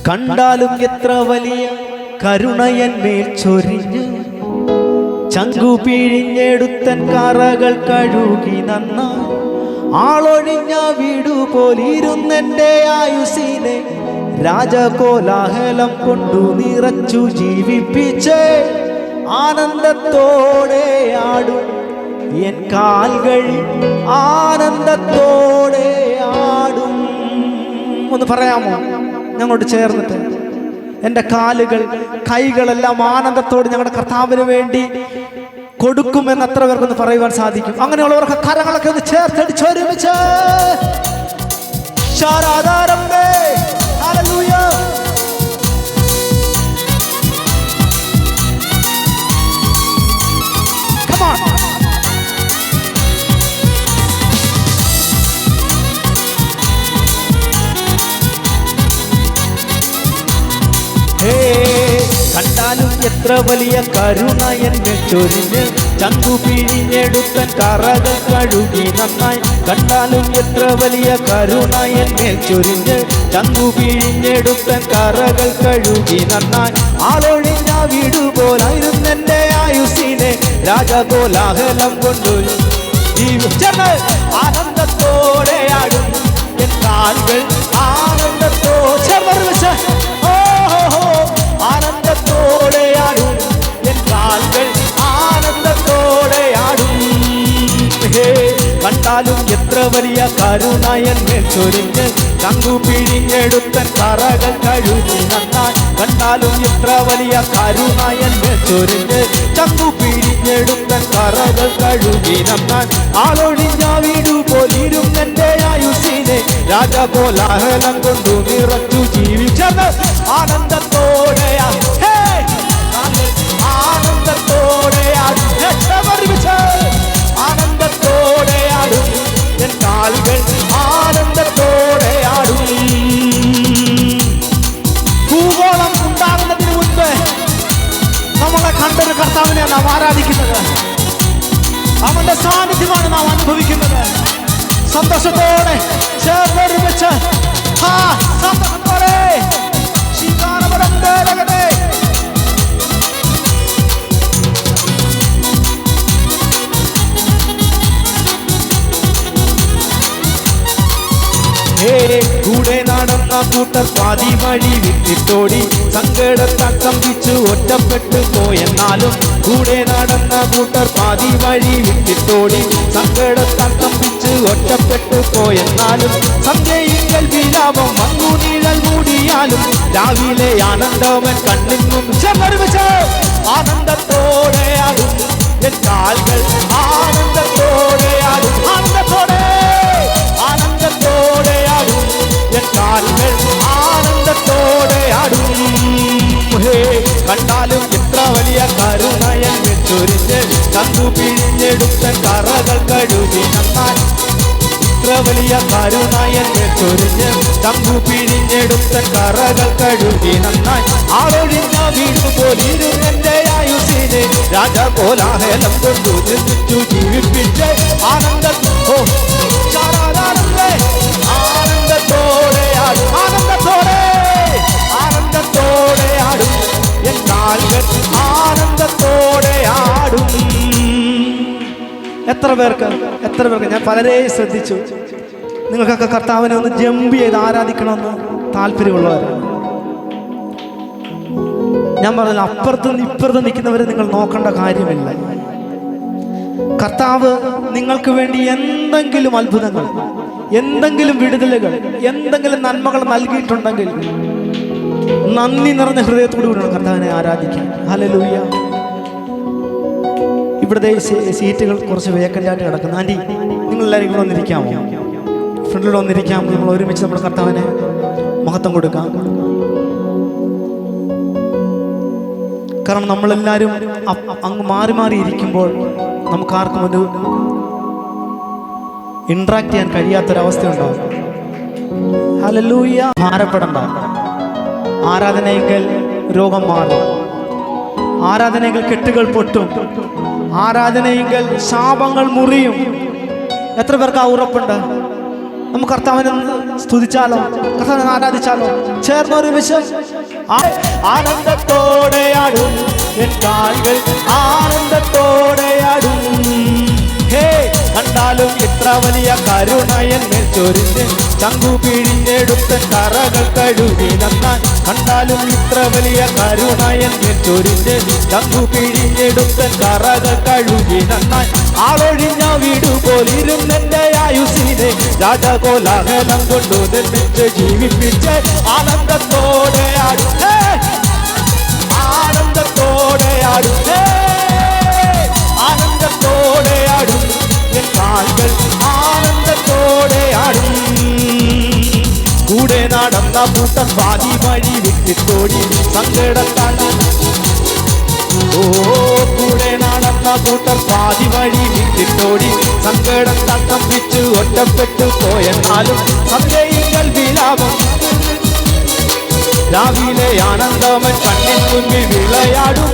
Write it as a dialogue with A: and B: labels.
A: കണ്ടാലും എത്ര വലിയ കരുണയന്മേൽ ചൊരിഞ്ഞ് ചങ്കു പിഴിഞ്ഞെടുത്തൻ കറകൾ കഴുകി നന്നായി ആളൊഴിഞ്ഞ വീടുപോലിരുന്നെൻ്റെ ആയുസിനെ രാജകോലാഹലം കൊണ്ടു നിറച്ചു ജീവിപ്പിച്ച് ആനന്ദത്തോടെ ആടും എൻ കാൽകൾ ആനന്ദത്തോടെ ആടും. ഒന്ന് പറയാമോ ഞങ്ങളോട് ചേർന്നിട്ട്? എൻ്റെ കാലുകൾ കൈകളെല്ലാം ആനന്ദത്തോടെ ഞങ്ങളുടെ കർത്താവിന് വേണ്ടി കൊടുക്കുമെന്ന് എത്ര പേർക്കൊന്ന് പറയുവാൻ സാധിക്കും? അങ്ങനെയുള്ളവർക്ക് കരങ്ങളൊക്കെ ഒന്ന് ചേർത്തടിച്ചൊരുമിച്ച് കണ്ടാലും എത്ര വലിയ കരുണയന്മേൽ ചൊരിഞ്ഞ് ചങ്കു പിഴിഞ്ഞെടുത്തൻ കറകൾ കഴുകി നന്നായി. കണ്ടാലും എത്ര വലിയ കരുണയന്മേൽ ചൊരിഞ്ഞ് ചങ്കു പിഴിഞ്ഞെടുത്തൻ കറകൾ കഴുകി നന്നായി ആളൊഴിഞ്ഞ വീടുപോലായിരുന്നെൻ്റെ ആയുസിനെ രാജകോലാഹലം കൊണ്ടു ആനന്ദത്തോടെ ആടും എൻ കാലുകൾ ആനന്ദത്തോടെ ആനന്ദത്തോടെ ആടും എൻ കാലുകൾ ആനന്ദത്തോടെ ആടും. കണ്ടാലും എത്ര വലിയ കരുണയന്മേൽ ചൊരിഞ്ഞ് ചങ്കു പിഴിഞ്ഞെടുത്തൻ കറകൾ കഴുകി നന്നായി. കണ്ടാലും എത്ര വലിയ കരുണയന്മേൽ ചൊരിഞ്ഞ് ചങ്കു പിഴിഞ്ഞെടുത്തൻ കറകൾ കഴുകി നന്നായി ആളൊഴിഞ്ഞ വീടുപോലിരുന്നെൻ്റെ ആയുസിനെ രാജകോലാഹലം കൊണ്ടു നിറച്ചു ജീവിച്ചത് ആനന്ദത്തോടെ ആനന്ദത്തോടെ ആനന്ദത്തോടെ ആടും എൻ കാലുകൾ ആനന്ദത്തോടെ ആടും. ഭൂഗോളം ഉണ്ടാകുന്നതിന് മുൻപ് നമ്മളെ കണ്ടൊരു കർത്താവിനെ നാം ആരാധിക്കുന്നത്. അവന്റെ സാന്നിധ്യമാണ് നാം അനുഭവിക്കുന്നത്. സന്തോഷത്തോടെ ചേർന്നൊരുമിച്ച് സന്തോഷത്തോടെ കൂടെ നടന്ന കൂട്ടർ പാതി വഴി വിട്ടിട്ടോടി സങ്കടത്താൽ കമ്പിച്ചു ഒറ്റപ്പെട്ടു പോയെന്നാലും കൂടെ നടന്ന കൂട്ടർ പാതി വഴി വിട്ടിട്ടോടി സങ്കടത്താൽ കമ്പിച്ചു ഒറ്റപ്പെട്ടു പോയെന്നാലും സന്ധ്യയിങ്കൽ വിലാപം വന്നു നിഴൽ മൂടിയാലും രാവിലെ ആനന്ദവൻ കണ്ണിന്നും ചേർന്നൊരുമിച്ച് ആനന്ദത്തോടെ ആടും എൻ കാലുകൾ ആനന്ദത്തോടെ ആടും ആനന്ദത്തോടെ ആനന്ദത്തോടെ ആടും എൻ കാലുകൾ ആനന്ദത്തോടെ ആടും. കണ്ടാലും എത്ര വലിയ കരുണയന്മേൽ ചൊരിഞ്ഞ് ചങ്കു പിഴിഞ്ഞെടുത്തൻ കറകൾ കഴുകി നന്നായി. എത്ര വലിയ കരുണയന്മേൽ ചൊരിഞ്ഞ് ചങ്കു പിഴിഞ്ഞെടുത്തൻ കറകൾ കഴുകി നന്നായി ആളൊഴിഞ്ഞ വീടുപോലിരുന്നെൻ്റെ ആയുസിനെ രാജകോലാഹലം കൊണ്ടു നിർമ്മിച്ചു ജീവിപ്പിച്ച് ആനന്ദത്തോടെ ആടും ആനന്ദത്തോടെ ആനന്ദത്തോടെ ആടും എൻ കാലുകൾ ആനന്ദത്തോടെ ആടും. എത്ര പേർക്ക് ഞാൻ പലരെ ശ്രദ്ധിച്ചു. നിങ്ങൾക്കൊക്കെ കർത്താവിനെ ഒന്ന് ജമ്പ് ചെയ്ത് ആരാധിക്കണമെന്ന് താല്പര്യമുള്ളവരാണ്. ഞാൻ പറഞ്ഞ അപ്പുറത്തും ഇപ്പുറത്തും നിൽക്കുന്നവരെ നിങ്ങൾ നോക്കേണ്ട കാര്യമില്ല. കർത്താവ് നിങ്ങൾക്ക് വേണ്ടി എന്തെങ്കിലും അത്ഭുതങ്ങൾ, എന്തെങ്കിലും വിടുതലുകൾ, എന്തെങ്കിലും നന്മകൾ നൽകിയിട്ടുണ്ടെങ്കിൽ നന്ദി നിറഞ്ഞ ഹൃദയത്തോടു കൂടിയാണ് കർത്താവിനെ ആരാധിക്കാൻ. ഹല്ലേലൂയ. ഇവിടുത്തെ സീറ്റുകൾ കുറച്ച് വേക്കൻ്റായിട്ട് കിടക്കുന്നു. ആൻറ്റി, നിങ്ങളെല്ലാവരും ഇവിടെ വന്നിരിക്കാമോ? ഫ്രണ്ടിലൂടെ വന്നിരിക്കാമോ? നമ്മൾ ഒരുമിച്ച് നമ്മുടെ കർത്താവിനെ മഹത്വം കൊടുക്കാം. കാരണം നമ്മളെല്ലാവരും അങ്ങ് മാറി മാറി ഇരിക്കുമ്പോൾ നമുക്കാർക്കും ഒരു ഇൻട്രാക്ട് ചെയ്യാൻ കഴിയാത്തൊരവസ്ഥയുണ്ടാവും. ഹല്ലേലൂയ. ഭാരപ്പെടണ്ട. ആരാധനയെങ്കിൽ രോഗം മാറും. ആരാധനയെങ്കിൽ കെട്ടുകൾ പൊട്ടും. ആരാധനയെങ്കിൽ ശാപങ്ങൾ മുറിയും. എത്ര പേർക്ക് ആ ഉറപ്പുണ്ട്? നമുക്ക് കർത്താവിനെ സ്തുതിച്ചാലോ, കർത്താവിനെ ആരാധിച്ചാലോ? ചേർന്നൊരു വിശ്വം ആനന്ദത്തോടെയാടും എൻ കാൽകൾ ആനന്ദത്തോടെയാടും. ഹേ, കണ്ടാലും ഇത്ര വലിയ കരുണ എന്നിൽ ചൊരിഞ്ഞ് ചങ്കു പിഴിഞ്ഞെടുത്ത കറകൾ കഴുകി നന്നാൻ. കണ്ടാലും ഇത്ര വലിയ കരുണ എന്നിൽ ചൊരിഞ്ഞ് ചങ്കു പിഴിഞ്ഞെടുത്ത കറകൾ കഴുകി നന്നാൻ. ആളൊഴിഞ്ഞ വീട് പോലിരുന്നെന്റെ ആയുസിനെ രാജകോലാഹലം കൊണ്ടു നിർമ്മിച്ച് ജീവിപ്പിച്ച് ആനന്ദത്തോടെ ആടും, ആനന്ദത്തോടെ ആടും, ആനന്ദത്തോടെ ആടും എൻ കാൽകൾ ആനന്ദത്തോടെ ആടും. കൂടെ നടന്ന കൂട്ടം പാതി വഴി വിട്ടിത്തോടി സങ്കടത്താൽ. കൂടെ നടന്ന കൂട്ടർ പാതി വഴി വിട്ടിത്തോടി സങ്കടം തട്ടപ്പിച്ച് ഒറ്റപ്പെട്ടു പോയെന്നാലും സന്ധ്യയിൽ വിലാപം രാവിലെ ആനന്ദമൻ കണ്ണിൻ മുൻപിൽ വിളയാടും.